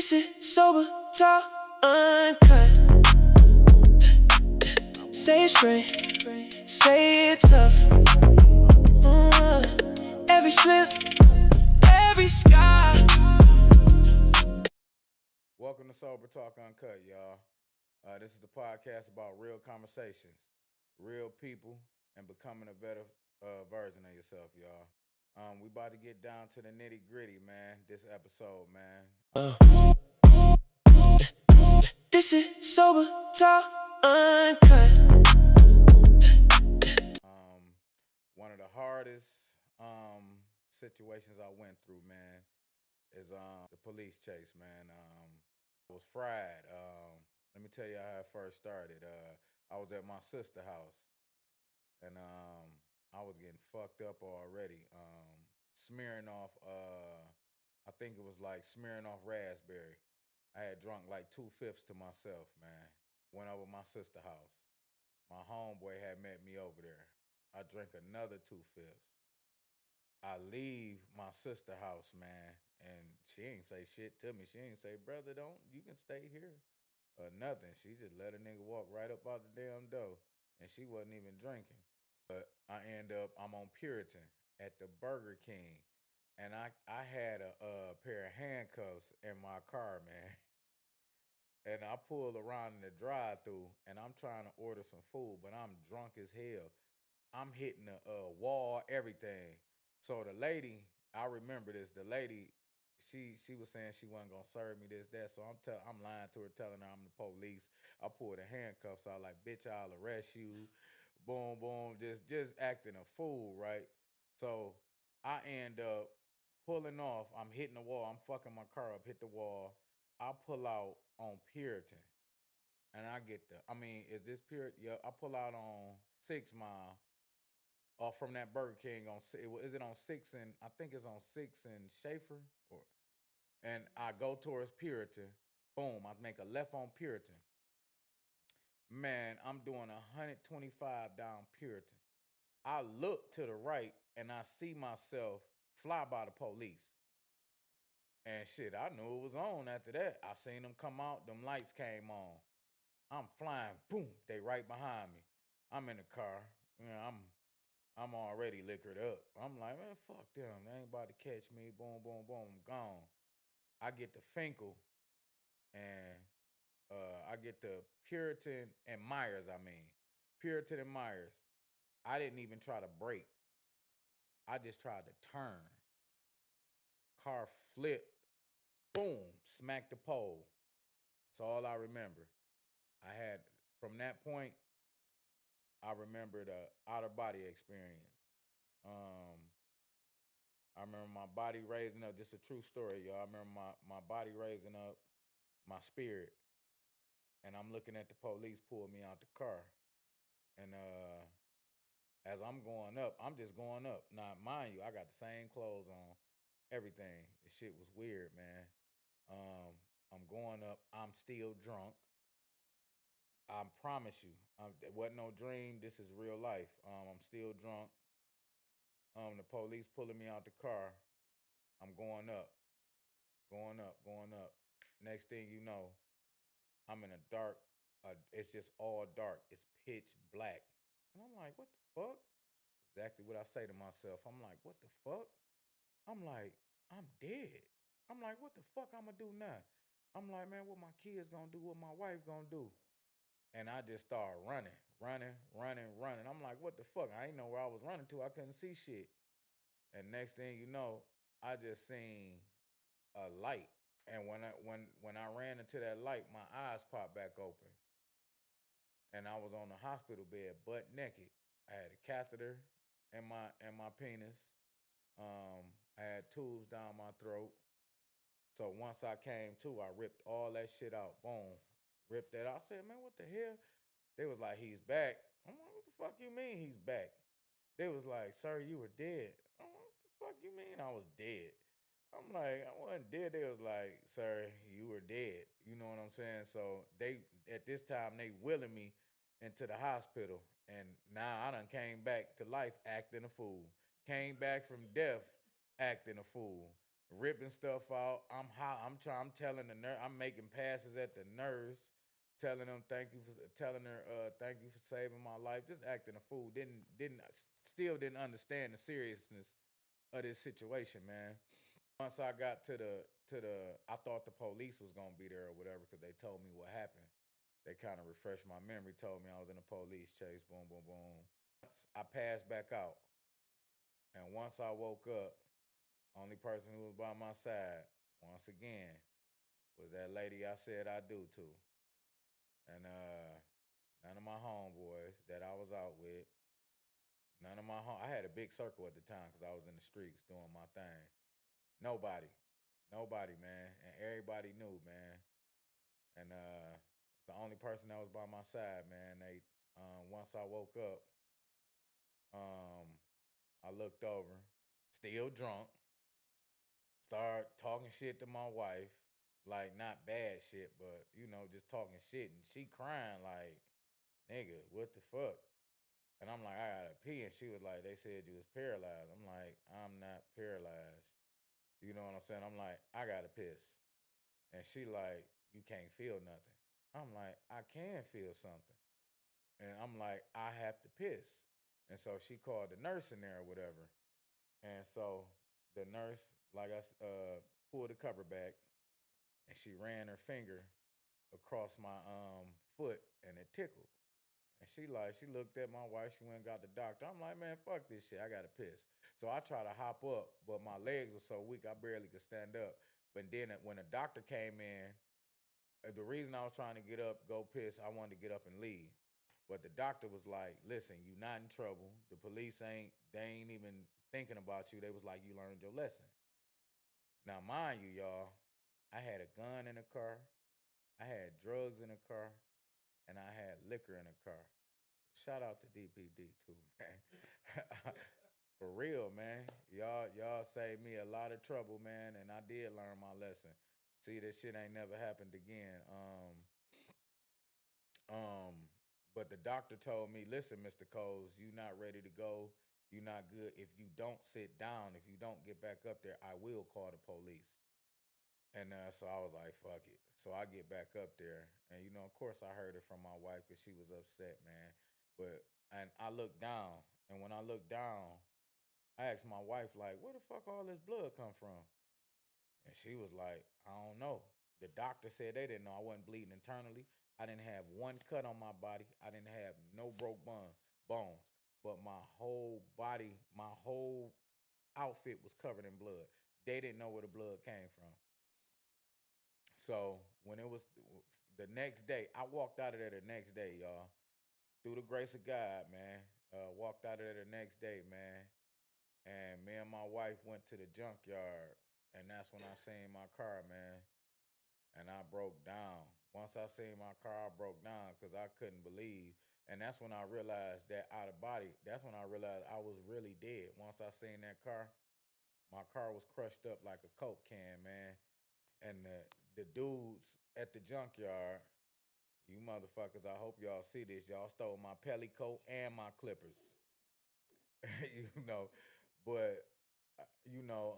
This is sober talk uncut. Say it straight, say it tough. Every slip, every sky. Welcome to Sober Talk Uncut, y'all. This is the podcast about real conversations, real people, and becoming a better version of yourself, y'all. We about to get down to the nitty gritty, man. This episode, man. This is sober talk uncut. One of the hardest situations I went through, man, is the police chase, man. I was fried. Let me tell you how it first started. I was at my sister's house, and I was getting fucked up already. Smearing off, I think it was like smearing off raspberry. I had drunk like 2/5 to myself, man. Went over my sister's house. My homeboy had met me over there. I drank another 2/5. I leave my sister house, man, and she ain't say shit to me. She ain't say, brother, don't you can stay here or nothing. She just let a nigga walk right up out the damn door, and she wasn't even drinking. But I'm on Puritan at the Burger King, and I had a pair of handcuffs in my car, man. And I pulled around in the drive-through, and I'm trying to order some food, but I'm drunk as hell. I'm hitting the wall, everything. So the lady, I remember this. The lady, she was saying she wasn't gonna serve me this that. So I'm lying to her, telling her I'm the police. I pulled the handcuffs out like, bitch, I'll arrest you. Boom, boom, just acting a fool, right? So I end up pulling off. I'm hitting the wall. I'm fucking my car up. Hit the wall. I pull out on Puritan, and I get the. I mean, is this Puritan? Yeah, I pull out on 6 Mile off from that Burger King on is it on Six and I think it's on Six and Schaefer or and I go towards Puritan. Boom, I make a left on Puritan. Man, I'm doing 125 down Puritan. I look to the right and I see myself fly by the police. And shit, I knew it was on after that. I seen them come out, them lights came on. I'm flying, boom, they right behind me. I'm in the car. You know, I'm already liquored up. I'm like, man, fuck them. They ain't about to catch me. Boom, boom, boom. I'm gone. I get the Finkel and I get the Puritan and Myers, I mean. Puritan and Myers. I didn't even try to brake. I just tried to turn. Car flipped. Boom. Smacked the pole. That's all I remember. I had, from that point, I remember the out of body experience. Um, I remember my body raising up. Just a true story, y'all. I remember my body raising up, my spirit, and I'm looking at the police pull me out the car. And as I'm going up, I'm just going up. Now, mind you, I got the same clothes on, everything. The shit was weird, man. Um, I'm going up. I'm still drunk. I promise you, it wasn't no dream. This is real life. I'm still drunk. The police pulling me out the car. I'm going up, going up, going up. Next thing you know, I'm in a dark. It's just all dark. It's pitch black, and I'm like, what the fuck? Exactly what I say to myself. I'm like, what the fuck? I'm like, I'm dead. I'm like, what the fuck I'm gonna do now? I'm like, man, what my kids gonna do? What my wife gonna do? And I just started running, running, running, running. I'm like, what the fuck? I ain't know where I was running to. I couldn't see shit. And next thing you know, I just seen a light. And when I ran into that light, my eyes popped back open. And I was on the hospital bed, butt naked. I had a catheter in my penis. I had tubes down my throat. So once I came to, I ripped all that shit out. Boom, ripped that out. I said, man, what the hell? They was like, he's back. I'm like, what the fuck you mean he's back? They was like, sir, you were dead. I'm like, what the fuck you mean I was dead? I'm like, I wasn't dead. They was like, sir, you were dead. You know what I'm saying? So they at this time they willing me into the hospital. And now I done came back to life acting a fool. Came back from death acting a fool. ripping stuff out. I'm telling the nurse, I'm making passes at the nurse, telling them telling her thank you for saving my life. Just acting a fool. Still didn't understand the seriousness of this situation, man. Once I got I thought the police was gonna be there or whatever because they told me what happened. They kind of refreshed my memory, told me I was in a police chase. Boom, boom, boom. I passed back out, and once I woke up, only person who was by my side, once again, was that lady I said I do to. And none of my homeboys that I was out with, I had a big circle at the time because I was in the streets doing my thing. Nobody, nobody, man. And everybody knew, man. And the only person that was by my side, man, once I woke up, um, I looked over, still drunk, start talking shit to my wife, like not bad shit, but just talking shit, and she crying like, "Nigga, what the fuck?" And I'm like, "I gotta pee," and she was like, "They said you was paralyzed." I'm like, "I'm not paralyzed." You know what I'm saying? I'm like, "I gotta piss," and she like, "You can't feel nothing." I'm like, "I can feel something," and I'm like, "I have to piss," and so she called the nurse in there or whatever, and so the nurse, like pulled the cover back and she ran her finger across my foot and it tickled. And she looked at my wife, she went and got the doctor. I'm like, "Man, fuck this shit. I gotta piss." So I try to hop up, but my legs were so weak I barely could stand up. But then when the doctor came in, the reason I was trying to get up, go piss, I wanted to get up and leave. But the doctor was like, "Listen, you not in trouble. The police they ain't even thinking about you." They was like, "You learned your lesson." Now, mind you, y'all, I had a gun in the car, I had drugs in the car, and I had liquor in the car. Shout out to DPD too, man. For real, man. Y'all saved me a lot of trouble, man, and I did learn my lesson. See, this shit ain't never happened again. Um, but the doctor told me, "Listen, Mr. Coles, you not ready to go. You not good. If you don't sit down, if you don't get back up there, I will call the police." And so I was like, "Fuck it." So I get back up there, and of course, I heard it from my wife because she was upset, man. And I looked down, and when I looked down, I asked my wife, like, "Where the fuck all this blood come from?" And she was like, "I don't know." The doctor said they didn't know I wasn't bleeding internally. I didn't have one cut on my body. I didn't have no bones, but my whole body, my whole outfit was covered in blood. They didn't know where the blood came from. So when it was the next day, I walked out of there the next day, y'all. Through the grace of God, man. Walked out of there the next day, man. And me and my wife went to the junkyard, and that's when I seen my car, man. And I broke down. Once I seen my car, I broke down because I couldn't believe. And that's when I realized that out of body. That's when I realized I was really dead. Once I seen that car, my car was crushed up like a Coke can, man. And the dudes at the junkyard, you motherfuckers, I hope y'all see this. Y'all stole my pelly coat and my clippers. you know, but you know,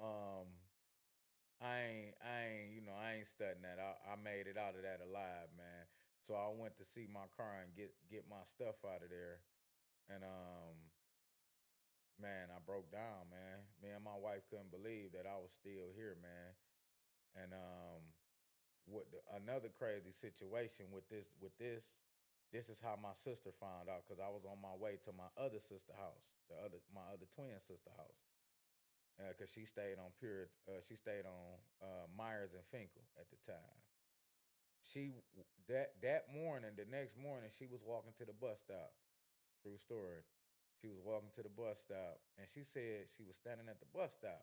I ain't studying that. I made it out of that alive, man. So I went to see my car and get my stuff out of there, and man, I broke down, man. Me and my wife couldn't believe that I was still here, man. And another crazy situation this is how my sister found out because I was on my way to my other sister house, my other twin sister house, because she stayed on Myers and Finkel at the time. She that morning, the next morning, she was walking to the bus stop. True story. She was walking to the bus stop, and she said she was standing at the bus stop,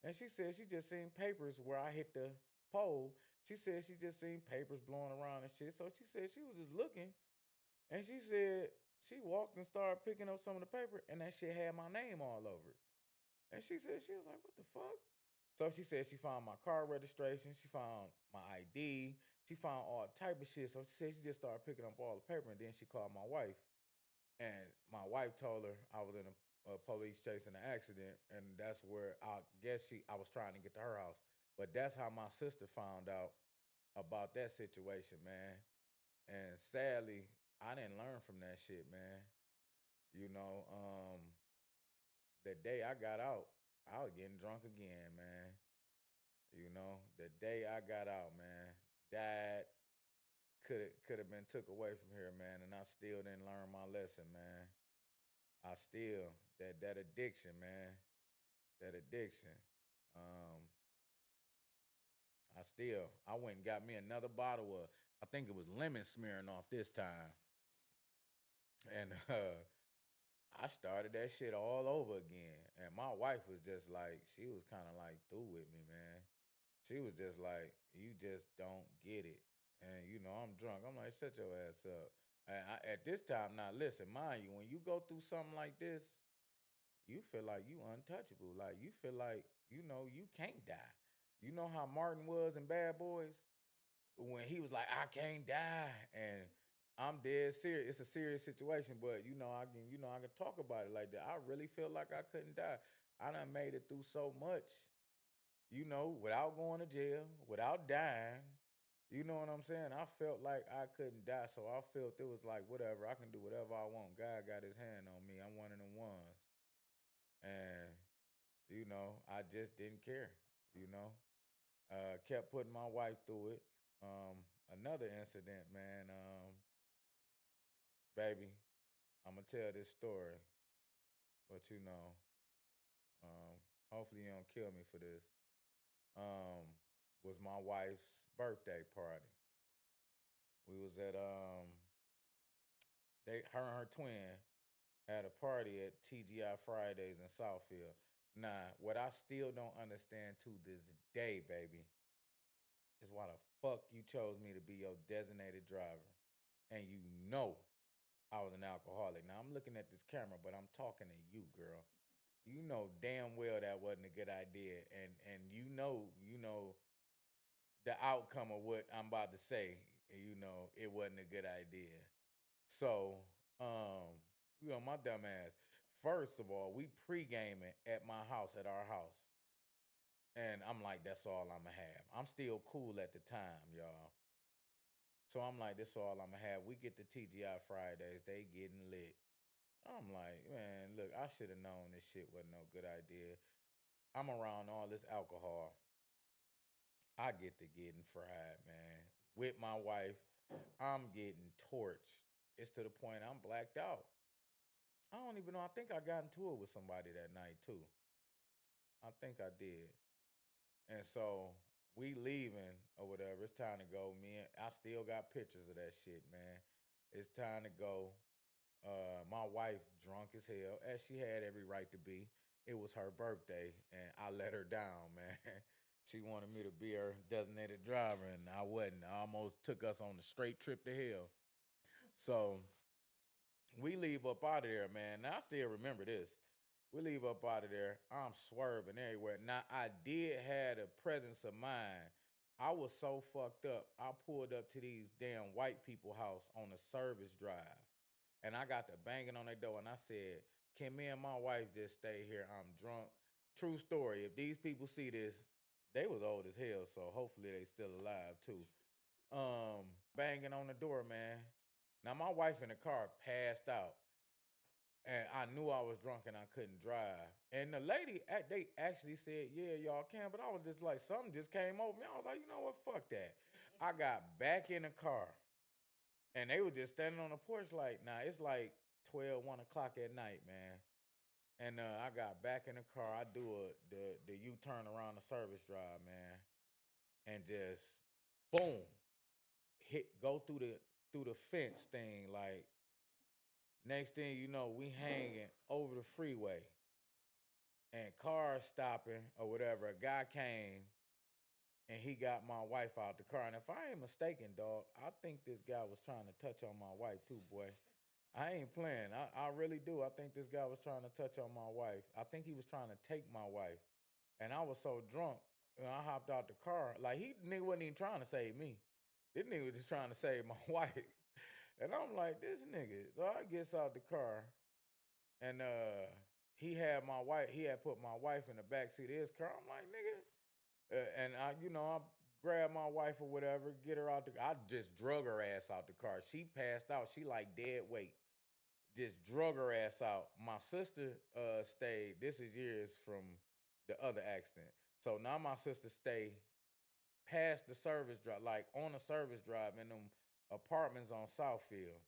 and she said she just seen papers where I hit the pole. She said she just seen papers blowing around and shit. So she said she was just looking, and she said she walked and started picking up some of the paper, and that shit had my name all over it. And she said she was like, "What the fuck?" So she said she found my car registration, she found my ID, she found all type of shit. So she said she just started picking up all the paper, and then she called my wife, and my wife told her I was in a police chasing an accident, and that's where I guess I was trying to get to her house, but that's how my sister found out about that situation, man. And sadly, I didn't learn from that shit, man. You know, the day I got out, I was getting drunk again, man. You know, the day I got out, man, that could have been took away from here, man, and I still didn't learn my lesson, man. I still that addiction, man, that addiction. Um, I went and got me another bottle of, I think it was lemon smearing off this time, and I started that shit all over again. And my wife was just like, she was kind of like through with me, man. She was just like, you just don't get it. And you know, I'm drunk. I'm like, shut your ass up. And at this time, now listen, mind you, when you go through something like this, you feel like you untouchable. Like you feel like, you know, you can't die. You know how Martin was in Bad Boys? When he was like, I can't die. And I'm dead serious. It's a serious situation, but I can talk about it like that. I really feel like I couldn't die. I done made it through so much, without going to jail, without dying. You know what I'm saying? I felt like I couldn't die, so I felt it was like whatever. I can do whatever I want. God got His hand on me. I'm one of them ones, and I just didn't care. You know, kept putting my wife through it. Another incident, man. Baby, I'm gonna tell this story, but um, hopefully you don't kill me for this. Um, was my wife's birthday party. We was at her and her twin had a party at TGI Fridays in Southfield. Now, what I still don't understand to this day, baby, is why the fuck you chose me to be your designated driver, and you know I was an alcoholic. Now I'm looking at this camera, but I'm talking to you, girl. You know damn well that wasn't a good idea, and you know the outcome of what I'm about to say. You know it wasn't a good idea. So, um, my dumb ass. First of all, we pre-gaming at my house, at our house, and I'm like, that's all I'ma have. I'm still cool at the time, y'all. So I'm like, this all I'ma have. We get to TGI Fridays, they getting lit. I'm like, man, look, I should have known this shit wasn't no good idea. I'm around all this alcohol. I get to getting fried, man. With my wife, I'm getting torched. It's to the point I'm blacked out. I don't even know. I think I got into it with somebody that night too. I think I did. And so we leaving or whatever. It's time to go. I still got pictures of that shit, man. It's time to go. My wife drunk as hell, as she had every right to be. It was her birthday, and I let her down, man. She wanted me to be her designated driver, and I wasn't. I almost took us on the straight trip to hell. So we leave up out of there, man. Now I still remember this. We leave up out of there. I'm swerving everywhere. Now I did have a presence of mind. I was so fucked up. I pulled up to these damn white people house on a service drive. And I got to banging on their door and I said, can me and my wife just stay here? I'm drunk. True story. If these people see this, they was old as hell, so hopefully they still alive too. Banging on the door, man. Now my wife in the car passed out, and I knew I was drunk and I couldn't drive. And the lady, they actually said, "Yeah, y'all can," but I was just like, something just came over me. I was like, you know what? Fuck that. I got back in the car, and they were just standing on the porch like, nah, it's like 12, 1 o'clock at night, man. And I got back in the car. I do the U turn around the service drive, man, and just boom, go through the fence thing. Like next thing you know, we hanging over the freeway and cars stopping or whatever. A guy came and he got my wife out the car. And if I ain't mistaken, dog, I think this guy was trying to touch on my wife too, boy. I ain't playing. I really do. I think this guy was trying to touch on my wife. I think he was trying to take my wife. And I was so drunk, I hopped out the car. Like nigga wasn't even trying to save me. This nigga was just trying to save my wife. And I'm like, this nigga. So I gets out the car and he had put my wife in the back seat of his car. I'm like, nigga. And I grabbed my wife or whatever, get her out I just drug her ass out the car. She passed out. She like dead weight. Just drug her ass out. My sister stayed. This is years from the other accident. So now my sister stay past the service drive, like on a service drive in them apartments on Southfield.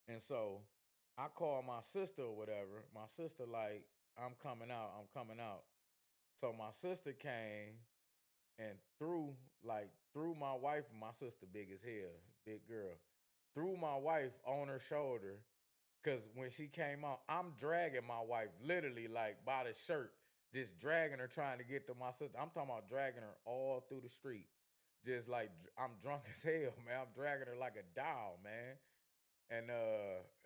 And so I called my sister or whatever. My sister like, I'm coming out. I'm coming out. So my sister came and threw my wife. My sister big as hell, big girl. Threw my wife on her shoulder. Cause when she came out, I'm dragging my wife literally like by the shirt, just dragging her, trying to get to my sister. I'm talking about dragging her all through the street. Just like I'm drunk as hell, man. I'm dragging her like a doll, man. And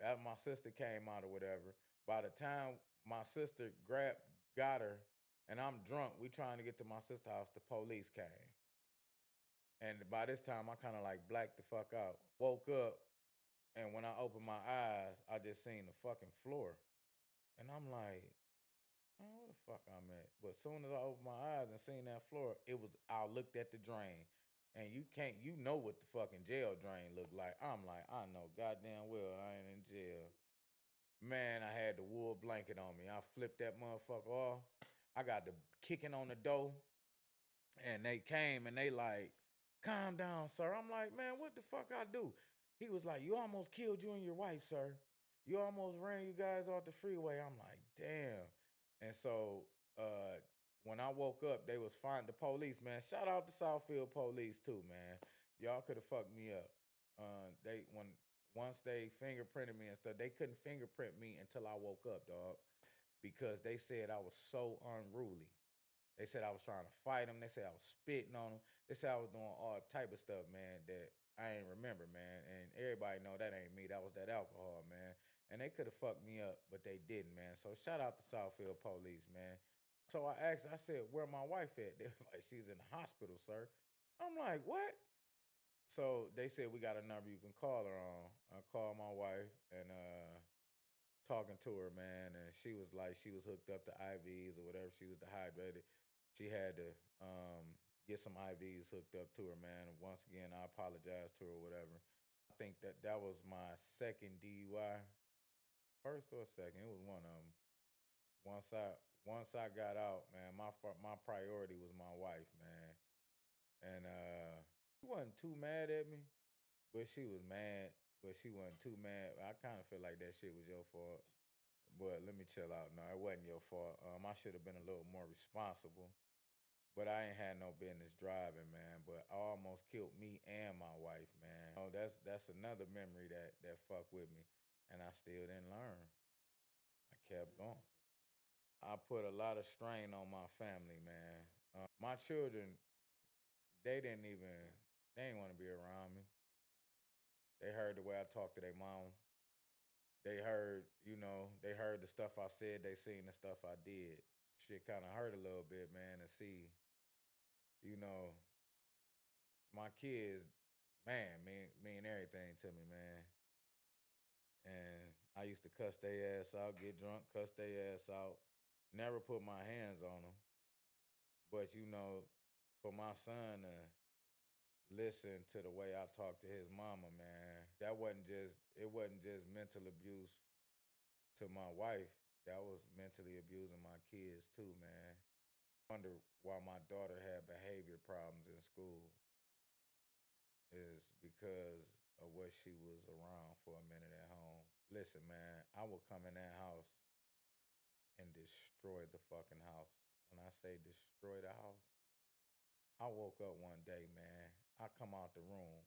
as my sister came out or whatever, by the time my sister got her, and I'm drunk, we trying to get to my sister's house, the police came. And by this time, I kind of like blacked the fuck out. Woke up, and when I opened my eyes, I just seen the fucking floor. And I'm like, oh, where the fuck I'm at? But as soon as I opened my eyes and seen that floor, I looked at the drain. And you know what the fucking jail drain looked like. I'm like, I know goddamn well I ain't in jail. Man, I had the wool blanket on me. I flipped that motherfucker off. I got the kicking on the door. And they came and they like, calm down, sir. I'm like, man, what the fuck I do? He was like, you almost killed you and your wife, sir. You almost ran you guys off the freeway. I'm like, damn. And so when I woke up, they was fine. The police, man. Shout out to Southfield police too, man. Y'all could have fucked me up. They when once they fingerprinted me and stuff, they couldn't fingerprint me until I woke up, dog, because they said I was so unruly. They said I was trying to fight them. They said I was spitting on them. They said I was doing all type of stuff, man, that I ain't remember, man. And everybody know that ain't me. That was that alcohol, man. And they could have fucked me up, but they didn't, man. So shout out to Southfield Police, man. So I asked, I said, where my wife at? They was like, she's in the hospital, sir. I'm like, what? So they said we got a number you can call her on. I called my wife and talking to her, man, and she was like she was hooked up to IVs or whatever. She was dehydrated. She had to get some IVs hooked up to her, man. And once again, I apologize to her or whatever. I think that was my second DUI, first or second. It was one of them. Once I once I got out, man, my priority was my wife, man, and she wasn't too mad at me, but she was mad. But she wasn't too mad. I kind of feel like that shit was your fault. But let me chill out. No, it wasn't your fault. I should have been a little more responsible. But I ain't had no business driving, man. But I almost killed me and my wife, man. Oh, that's another memory that fucked with me, and I still didn't learn. I kept going. I put a lot of strain on my family, man. My children, they didn't even they didn't want to be around me. They heard the way I talked to their mom. They heard the stuff I said. They seen the stuff I did. Shit kind of hurt a little bit, man, to see, you know, my kids, man, mean everything to me, man. And I used to cuss their ass out, get drunk, cuss their ass out, never put my hands on them. But for my son to listen to the way I talk to his mama, man, it wasn't just mental abuse to my wife. That was mentally abusing my kids too, man. Wonder why my daughter had behavior problems in school is because of what she was around for a minute at home. Listen, man, I would come in that house and destroy the fucking house. When I say destroy the house, I woke up one day, man. I come out the room,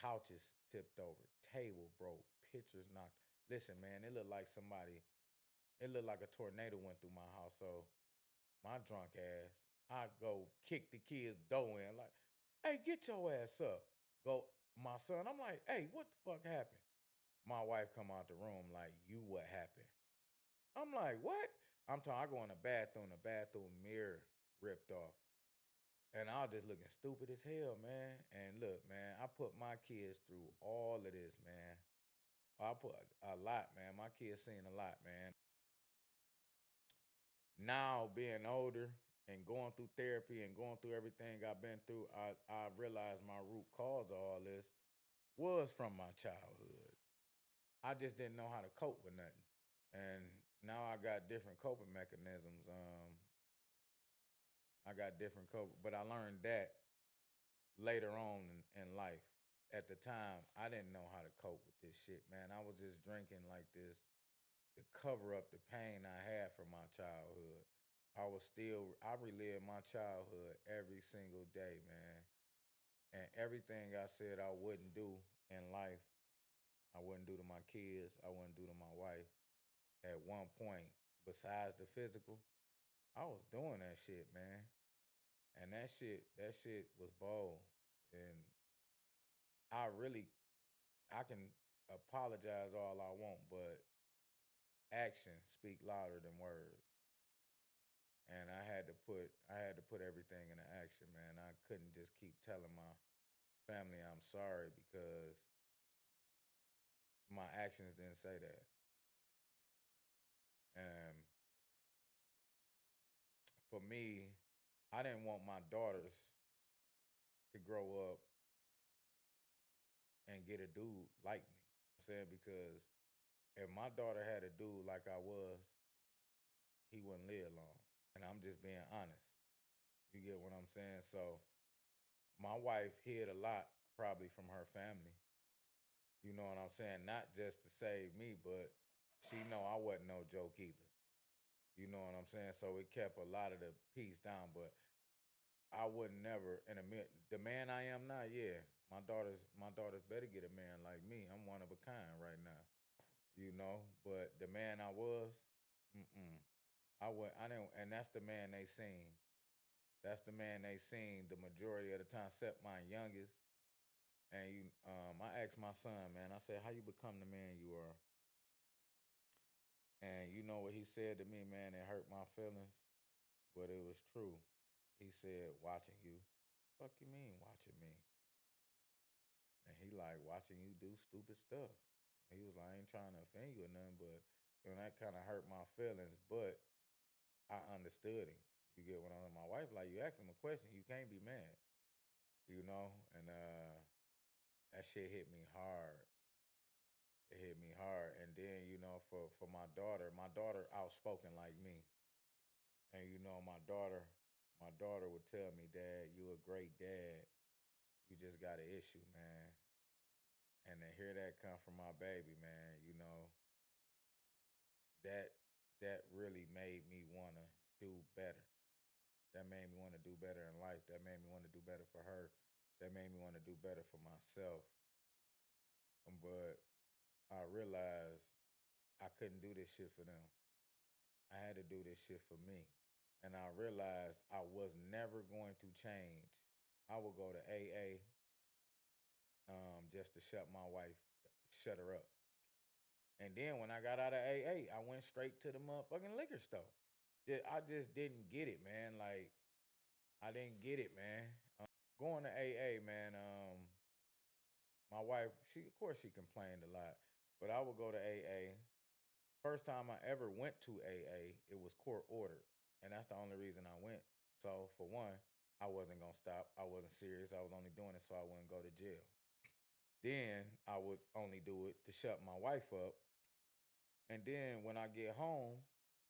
couches tipped over, table broke, pictures knocked. Listen, man, it looked like a tornado went through my house. So my drunk ass, I go kick the kid's door in, like, hey, get your ass up. Go, my son. I'm like, hey, what the fuck happened? My wife come out the room like, you what happened? I'm like, what? I go in the bathroom mirror ripped off. And I was just looking stupid as hell, man. And look, man, I put my kids through all of this, man. I put a lot, man. My kids seen a lot, man. Now being older and going through therapy and going through everything I've been through, I realized my root cause of all this was from my childhood. I just didn't know how to cope with nothing. And now I got different coping mechanisms. I got different cope, but I learned that later on in life. At the time, I didn't know how to cope with this shit, man. I was just drinking like this to cover up the pain I had from my childhood. I relive my childhood every single day, man. And everything I said I wouldn't do in life, I wouldn't do to my kids, I wouldn't do to my wife. At one point, besides the physical, I was doing that shit, man. And that shit was bold. And I really, I can apologize all I want, but actions speak louder than words. And I had to put everything into action, man. I couldn't just keep telling my family I'm sorry because my actions didn't say that. And for me, I didn't want my daughters to grow up and get a dude like me. I'm saying because if my daughter had a dude like I was, he wouldn't live long. And I'm just being honest. You get what I'm saying? So my wife hid a lot probably from her family. You know what I'm saying? Not just to save me, but she know I wasn't no joke either. You know what I'm saying? So it kept a lot of the peace down. But I would never in a the man I am now. Yeah, my daughters better get a man like me. I'm one of a kind right now. You know, but the man I was, mm-mm. I didn't, and that's the man they seen. That's the man they seen the majority of the time, except my youngest. And I asked my son, man. I said, "How you become the man you are?" And you know what he said to me, man? It hurt my feelings, but it was true. He said, "Watching you." Fuck you mean watching me? And he like watching you do stupid stuff. He was like, I ain't trying to offend you or nothing, but that kind of hurt my feelings. But I understood him. You get what I'm. My wife like you ask him a question, you can't be mad. You know, and that shit hit me hard. It hit me hard. And then for my daughter outspoken like me, and my daughter would tell me, Dad, you a great dad. You just got an issue, man. And to hear that come from my baby, man, that that really made me wanna do better. That made me want to do better in life. That made me want to do better for her. That made me want to do better for myself. But I realized I couldn't do this shit for them. I had to do this shit for me. And I realized I was never going to change. I would go to AA just to shut her up. And then when I got out of AA, I went straight to the motherfucking liquor store. I just didn't get it, man. Like I didn't get it, man. Going to AA, man. My wife, she of course she complained a lot, but I would go to AA. First time I ever went to AA, it was court ordered, and that's the only reason I went. So for one, I wasn't gonna stop. I wasn't serious. I was only doing it so I wouldn't go to jail. Then I would only do it to shut my wife up. And then when I get home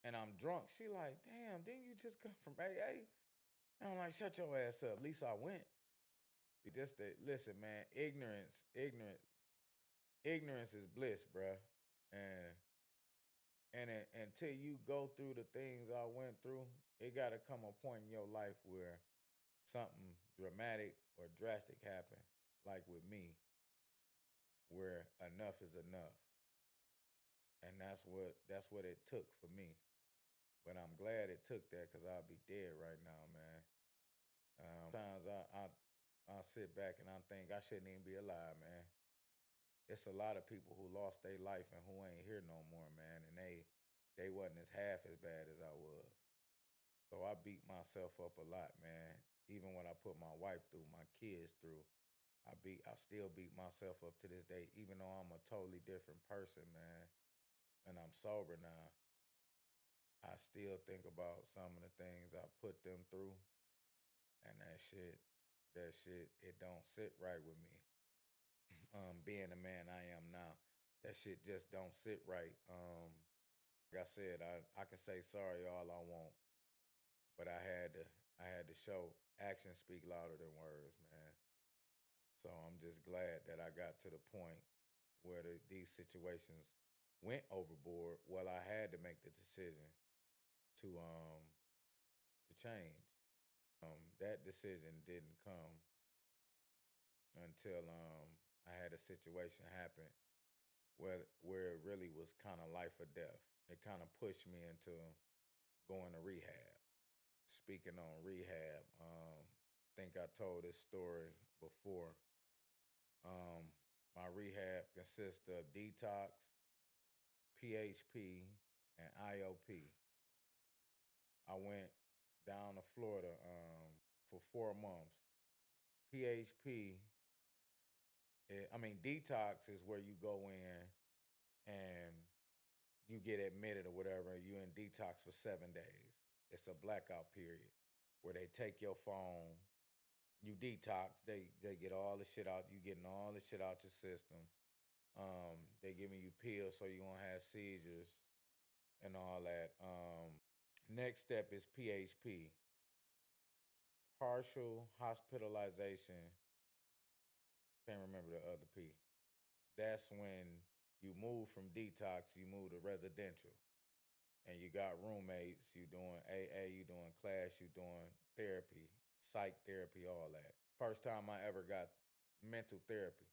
and I'm drunk, she like, damn, didn't you just come from AA? And I'm like, shut your ass up. At least I went. Just that, listen, man, ignorance is bliss, bruh. And until you go through the things I went through, it got to come a point in your life where something dramatic or drastic happen, like with me, where enough is enough, and that's what it took for me. But I'm glad it took that because I'll be dead right now, man. Sometimes I sit back and I think I shouldn't even be alive, man. It's a lot of people who lost their life and who ain't here no more, man, and they wasn't as half as bad as I was. So I beat myself up a lot, man. Even when I put my wife through, my kids through, I still beat myself up to this day, even though I'm a totally different person, man. And I'm sober now. I still think about some of the things I put them through, and that shit, it don't sit right with me. Being the man I am now, that shit just don't sit right. Like I said, I can say sorry all I want, but I had to show actions speak louder than words, man. So I'm just glad that I got to the point where these situations went overboard. Well, I had to make the decision to change. That decision didn't come until I had a situation happen where it really was kind of life or death. It kind of pushed me into going to rehab. Speaking on rehab, think I told this story before. Um, my rehab consists of detox, PHP, and IOP. I went down to Florida for 4 months. PHP, I mean, detox is where you go in and you get admitted or whatever. You in detox for 7 days. It's a blackout period where they take your phone. You detox. They get all the shit out. You getting all the shit out your system. They giving you pills so you won't have seizures and all that. Next step is PHP, partial hospitalization. Can't remember the other P. That's when you move from detox, you move to residential, and you got roommates. You doing AA, you doing class, you doing therapy, psych therapy, all that. First time I ever got mental therapy.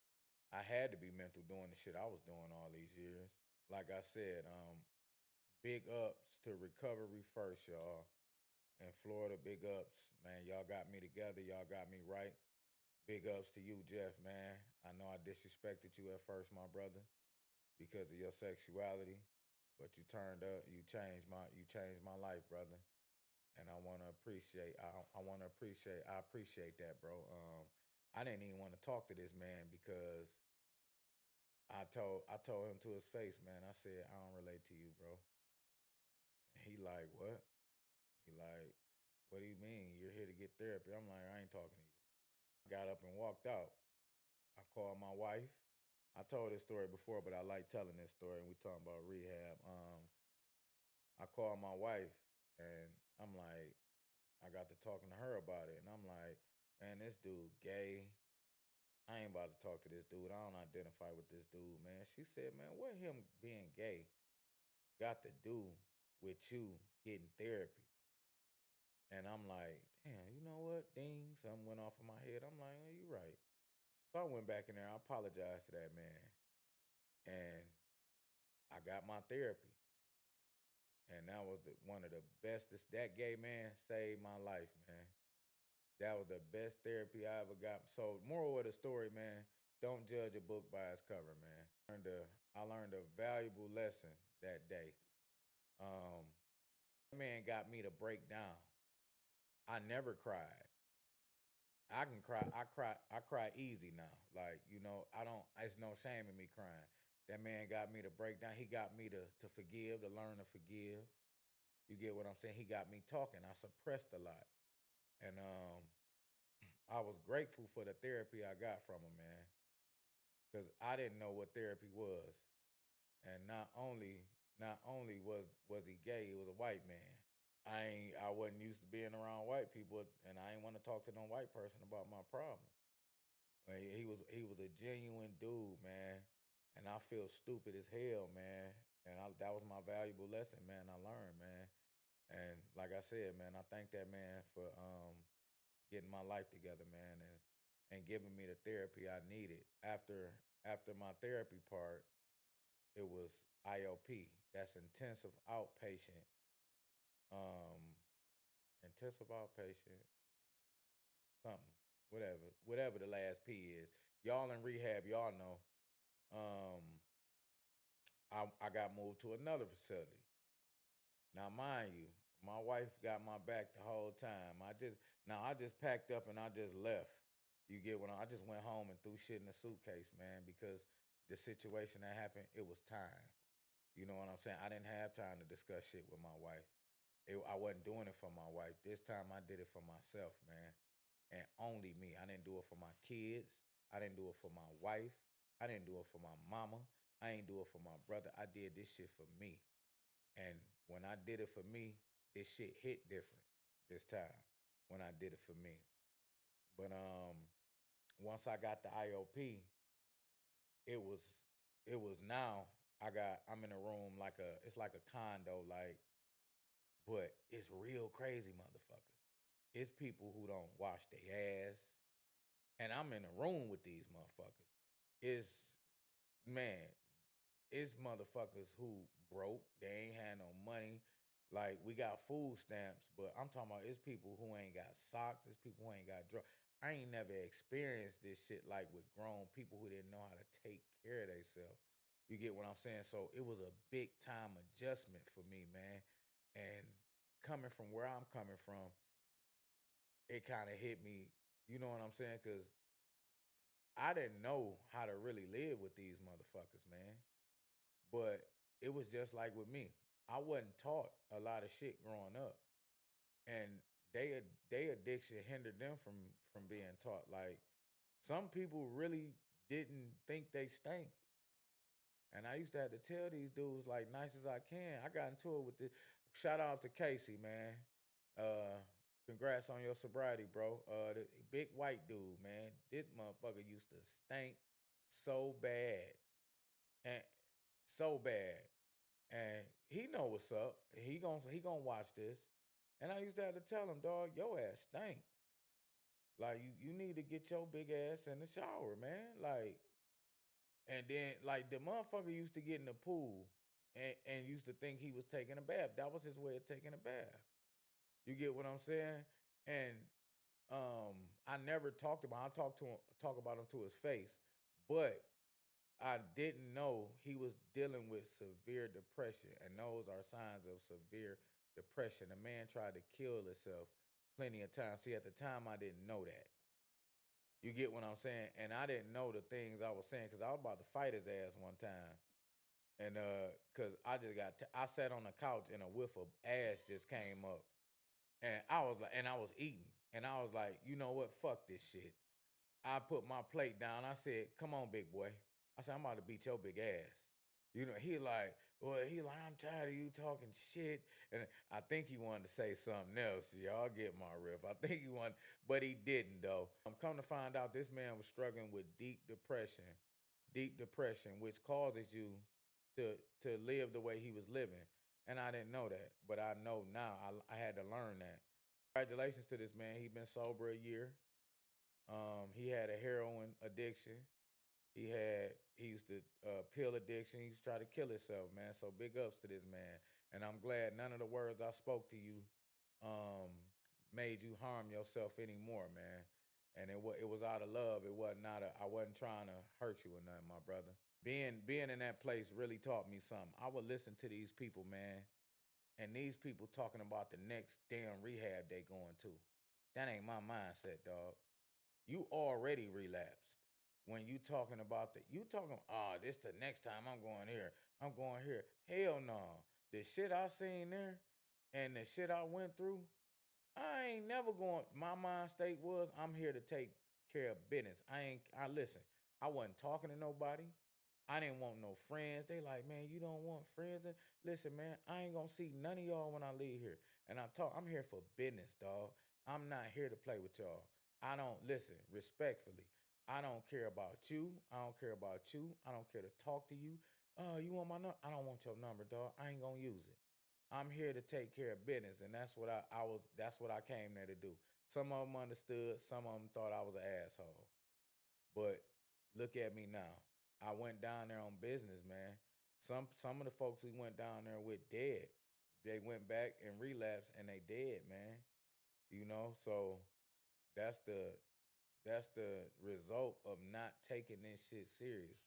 I had to be mental doing the shit I was doing all these years. Like I said, big ups to Recovery First, y'all. In Florida, big ups, man. Y'all got me together. Y'all got me right. Big ups to you, Jeff, man. I know I disrespected you at first, my brother, because of your sexuality, but you turned up. You changed my life, brother. And I appreciate that, bro. I didn't even want to talk to this man because I told him to his face, man. I said I don't relate to you, bro. And he like, what? He like, what do you mean? You're here to get therapy? I'm like, I ain't talking to you. I got up and walked out. I called my wife. I told this story before, but I like telling this story. And we talking about rehab. I called my wife, and I'm like, I got to talking to her about it, and I'm like, man, this dude gay. I ain't about to talk to this dude. I don't identify with this dude, man. She said, man, what him being gay got to do with you getting therapy? And I'm like, damn, you know what? Ding, something went off in my head. I'm like, oh, you right. So I went back in there. I apologized to that man, and I got my therapy. And that was one of the best. That gay man saved my life, man. That was the best therapy I ever got. So, moral of the story, man, don't judge a book by its cover, man. I learned a valuable lesson that day. Um, that man got me to break down. I never cried. I can cry. I cry easy now. Like, I don't. It's no shame in me crying. That man got me to break down. He got me to forgive, to learn to forgive. You get what I'm saying? He got me talking. I suppressed a lot, and I was grateful for the therapy I got from him, man, because I didn't know what therapy was, and not only was he gay, he was a white man. I wasn't used to being around white people, and I didn't want to talk to no white person about my problem. He was a genuine dude, man, and I feel stupid as hell, man. And that was my valuable lesson, man. I learned, man. And like I said, man, I thank that man for getting my life together, man, and giving me the therapy I needed. After my therapy part, it was IOP. That's um, intensive outpatient, something, whatever the last P is. Y'all in rehab, y'all know. Um, I got moved to another facility. Now, mind you, my wife got my back the whole time. I just packed up and I just left. You get what I just went home and threw shit in the suitcase, man, because the situation that happened, it was time. You know what I'm saying? I didn't have time to discuss shit with my wife. I wasn't doing it for my wife. This time I did it for myself, man, and only me. I didn't do it for my kids. I didn't do it for my wife. I didn't do it for my mama. I ain't do it for my brother. I did this shit for me. And when I did it for me, this shit hit different this time when I did it for me. But once I got the IOP, it was it was now I'm in a room like it's like a condo, like, but it's real crazy motherfuckers. It's people who don't wash their ass. And I'm in a room with these motherfuckers. It's man, it's motherfuckers who broke. They ain't had no money. Like we got food stamps, but I'm talking about it's people who ain't got socks. It's people who ain't got drugs. I ain't never experienced this shit like with grown people who didn't know how to take care of themselves. You get what I'm saying? So it was a big time adjustment for me, man. And coming from where I'm coming from, it kind of hit me. You know what I'm saying? Because I didn't know how to really live with these motherfuckers, man. But it was just like with me. I wasn't taught a lot of shit growing up, and they addiction hindered them from being taught. Like some people really didn't think they stank, and I used to have to tell these dudes like nice as I can. I got into it with the shout out to Casey, man. Uh, congrats on your sobriety, bro. The big white dude, man. This motherfucker used to stink so bad and so bad. And he know what's up. He gonna watch this. And I used to have to tell him, dog, your ass stink. Like you need to get your big ass in the shower, man. Like, and then like the motherfucker used to get in the pool and used to think he was taking a bath. That was his way of taking a bath. You get what I'm saying? And I never talked about I talked to him talk about him to his face. But I didn't know he was dealing with severe depression, and those are signs of severe depression. The man tried to kill himself plenty of times. See, at the time, I didn't know that. You get what I'm saying? And I didn't know the things I was saying because I was about to fight his ass one time. And cause I sat on the couch and a whiff of ash just came up, and I was eating, and I was like, you know what? Fuck this shit. I put my plate down. I said, "Come on, big boy." I said, "I'm about to beat your big ass." You know, he like, "I'm tired of you talking shit." And I think he wanted to say something else. Y'all get my riff. I think he wanted, but he didn't though. I'm come to find out this man was struggling with deep depression, which causes you to live the way he was living. And I didn't know that, but I know now. I had to learn that. Congratulations to this man. He been sober a year. He had a heroin addiction. He used to pill addiction. He used to try to kill himself, man. So big ups to this man. And I'm glad none of the words I spoke to you um, made you harm yourself anymore, man. And it was out of love. It wasn't not a, I wasn't trying to hurt you or nothing, my brother. Being in that place really taught me something. I would listen to these people, man, and these people talking about the next damn rehab they going to. That ain't my mindset, dog. You already relapsed. When you talking about you talking, this the next time I'm going here. I'm going here. Hell no. The shit I seen there and the shit I went through, I ain't never going. My mind state was I'm here to take care of business. I listen. I wasn't talking to nobody. I didn't want no friends. They like, man, you don't want friends. Listen, man, I ain't gonna see none of y'all when I leave here. And I'm here for business, dog. I'm not here to play with y'all. I don't listen respectfully. I don't care about you. I don't care about you. I don't care to talk to you. You want my number? I don't want your number, dog. I ain't gonna use it. I'm here to take care of business, and that's what I was. That's what I came there to do. Some of them understood. Some of them thought I was an asshole. But look at me now. I went down there on business, man. Some of the folks we went down there with dead. They went back and relapsed, and they dead, man. You know, so that's the that's the result of not taking this shit serious.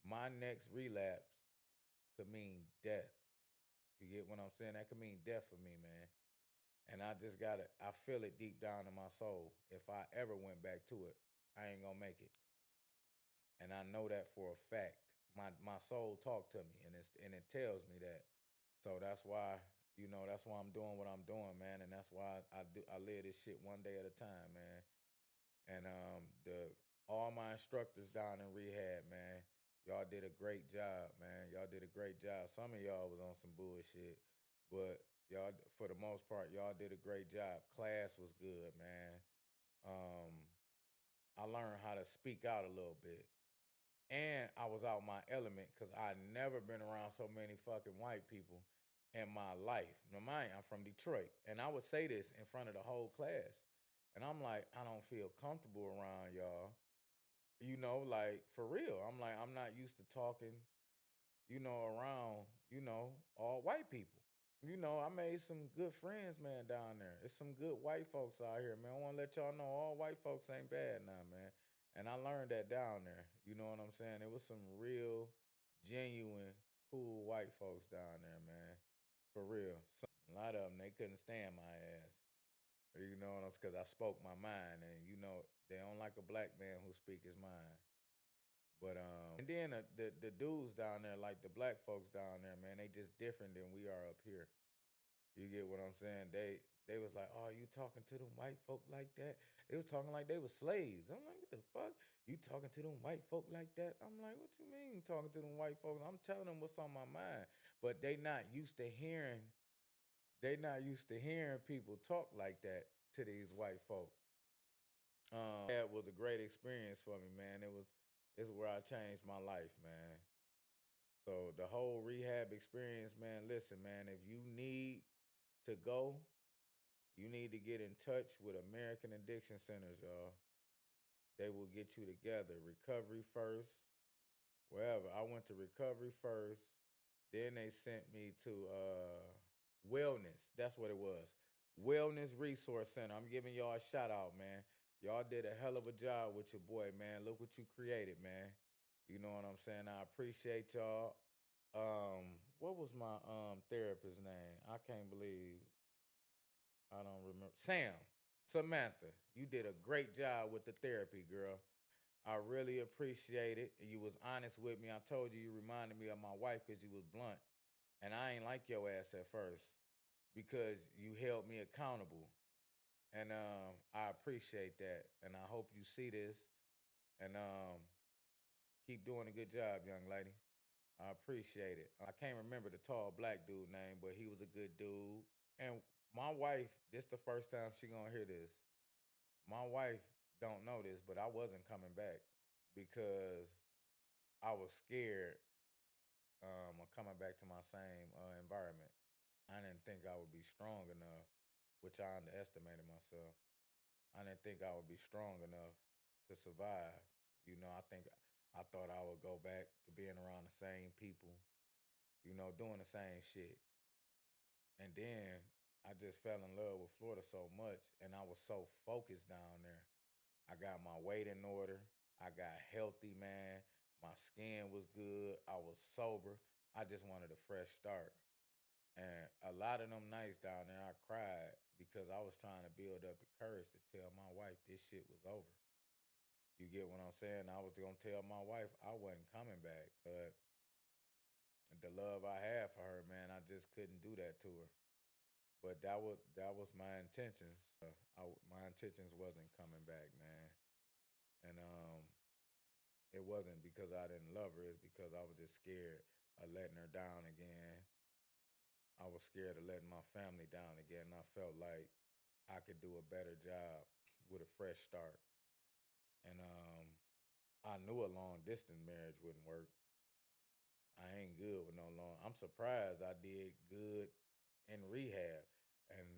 My next relapse could mean death. You get what I'm saying? That could mean death for me, man. And I just gotta I feel it deep down in my soul. If I ever went back to it, I ain't gonna make it. And I know that for a fact. My soul talked to me and it tells me that. So that's why, That's why I'm doing what I'm doing, man, and that's why I live this shit one day at a time, man. And the all my instructors down in rehab, man, y'all did a great job, man. Y'all did a great job. Some of y'all was on some bullshit, but y'all, for the most part, y'all did a great job. Class was good, man. Um, I learned how to speak out a little bit, and I was out my element because I never been around so many fucking white people in my life. Now, mind, I'm from Detroit, and I would say this in front of the whole class, and I'm like, I don't feel comfortable around y'all. Like for real. I'm like, I'm not used to talking, around, all white people. I made some good friends, man, down there. It's some good white folks out here, man. I want to let y'all know all white folks ain't bad now, man. And I learned that down there. You know what I'm saying? It was some real, genuine, cool white folks down there, man. For real. A lot of them, they couldn't stand my ass. You know what I'm Because I spoke my mind, and they don't like a black man who speak his mind. But and then the dudes down there, like the black folks down there, man, they just different than we are up here. You get what I'm saying? They was like, "Oh, you talking to them white folk like that?" They was talking like they was slaves. I'm like, "What the fuck? You talking to them white folk like that?" I'm like, "What you mean talking to them white folks? I'm telling them what's on my mind." But they not used to hearing people talk like that to these white folk. That was a great experience for me, man. It's where I changed my life, man. So the whole rehab experience, man. Listen, man, if you need to go, you need to get in touch with American Addiction Centers, y'all. They will get you together. Recovery first, wherever. I went to recovery first. Then they sent me to wellness. That's what it was. Wellness Resource Center. I'm giving y'all a shout out, man. Y'all did a hell of a job with your boy, man. Look what you created, man. You know what I'm saying? I appreciate y'all. What was my therapist's name? I can't believe I don't remember. Samantha, you did a great job with the therapy, girl. I really appreciate it. You was honest with me. I told you reminded me of my wife because you was blunt. And I ain't like your ass at first because you held me accountable. And I appreciate that. And I hope you see this. And keep doing a good job, young lady. I appreciate it. I can't remember the tall black dude name, but he was a good dude. And my wife, this the first time she gonna hear this. My wife don't know this, but I wasn't coming back because I was scared of coming back to my same environment. I didn't think I would be strong enough, which I underestimated myself. I didn't think I would be strong enough to survive. I thought I would go back to being around the same people, doing the same shit. And then I just fell in love with Florida so much, and I was so focused down there. I got my weight in order. I got healthy, man. My skin was good. I was sober. I just wanted a fresh start. And a lot of them nights down there, I cried because I was trying to build up the courage to tell my wife this shit was over. You get what I'm saying? I was gonna tell my wife I wasn't coming back, but the love I had for her, man, I just couldn't do that to her. But that was my intentions. My intentions wasn't coming back, man, and it wasn't because I didn't love her. It's because I was just scared of letting her down again. I was scared of letting my family down again. And I felt like I could do a better job with a fresh start. And I knew a long distance marriage wouldn't work. I ain't good with no long. I'm surprised I did good in rehab. And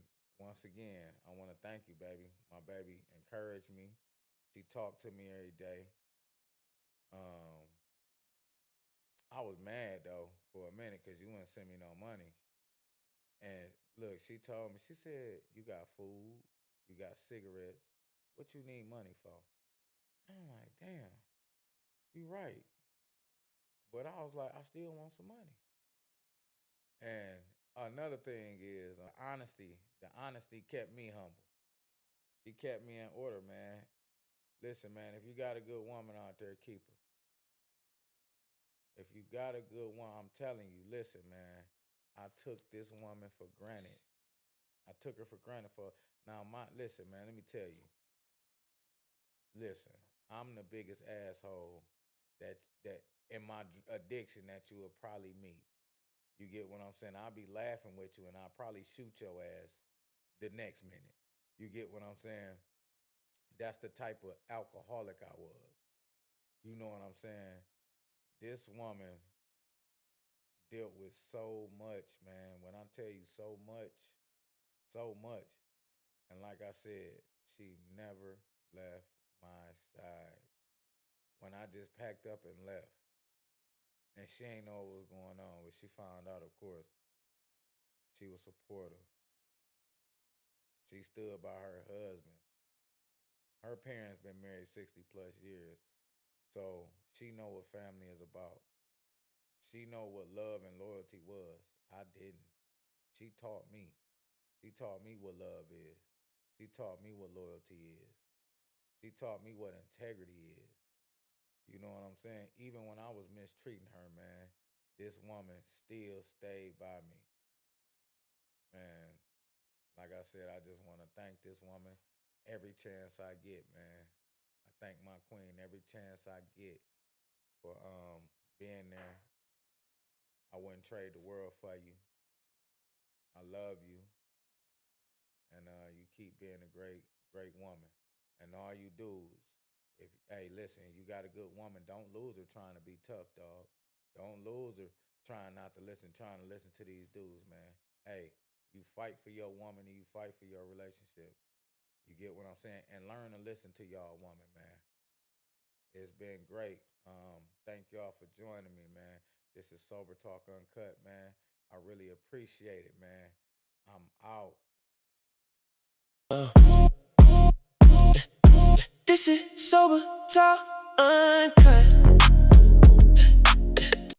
once again, I want to thank you, baby. My baby encouraged me. She talked to me every day. Um, I was mad though for a minute because you wouldn't send me no money. And look, she told me, she said, "You got food, you got cigarettes. What you need money for?" I'm like, damn, you right. But I was like, I still want some money. And another thing is honesty. The honesty kept me humble. She kept me in order, man. Listen, man, if you got a good woman out there, keep her. If you got a good one, I'm telling you, listen, man. I took this woman for granted. I took her for granted for now. Listen, man. Let me tell you. Listen, I'm the biggest asshole that in my addiction that you will probably meet. You get what I'm saying? I'll be laughing with you, and I'll probably shoot your ass the next minute. You get what I'm saying? That's the type of alcoholic I was. You know what I'm saying? This woman dealt with so much, man. When I tell you so much, so much. And like I said, she never left my side. When I just packed up and left, and she ain't know what was going on, but she found out, of course, she was supportive. She stood by her husband. Her parents been married 60 plus years, so she know what family is about. She know what love and loyalty was. I didn't. She taught me. She taught me what love is. She taught me what loyalty is. She taught me what integrity is. You know what I'm saying? Even when I was mistreating her, man, this woman still stayed by me. Man, like I said, I just want to thank this woman every chance I get, man. I thank my queen every chance I get for being there. I wouldn't trade the world for you. I love you, and you keep being a great woman. And all you dudes, if hey, listen, you got a good woman, don't lose her trying to be tough, dog. Don't lose her trying not to listen, trying to listen to these dudes, man. Hey, you fight for your woman and you fight for your relationship. You get what I'm saying? And learn to listen to y'all woman, man. It's been great. Thank y'all for joining me, man. This is Sober Talk Uncut, man. I really appreciate it, man. I'm out. This is sober talk uncut.